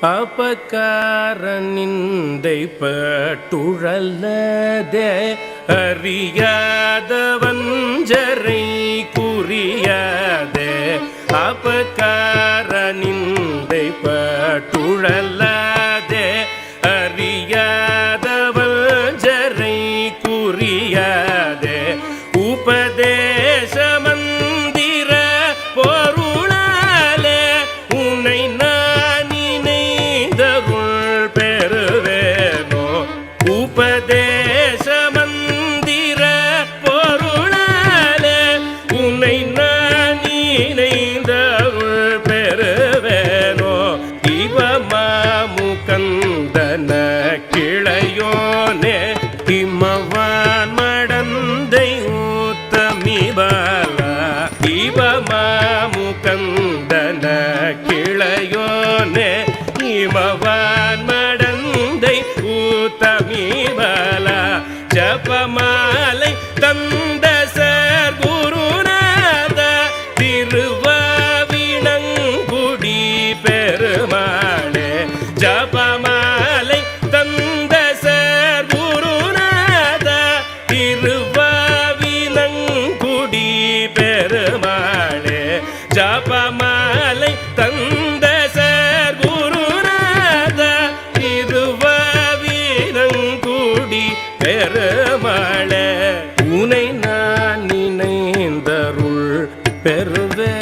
அபகார நிந்தை பட்டுழல்லதே அறியாத வஞ்சரை குறியாதே அபகார நிந்தை பட்டுழல்லதே அறியாத வஞ்சரை குறியாதே உபதேச மந்திர பொருளாலே உன்னை நான் நினைந்தருள் பெறுவேனோ உபதேச மந்திர பொருளாலே உன்னை நான் நினைந்தருள் பெறுவேனோ இவமாமுகந்தன கிளையோனே இமவான் மடந்தை ஊத்தமிபால இவமாமுகந்தன கிளையோனே இமவான் மடந்தை ஊத்தமிபால ஜபமாலை தந்த சர் குருநாத திருவாவினங்குடி பெருமாளே ஜபமாலை தந்த சர் குருநாத திருவாவினங்குடி பெருமாளே ஜபமாலை தந்த சர் குருநாத திருவாவினங்குடி பெருமாளே உனை நான் நினைந்தருள் பெறுவே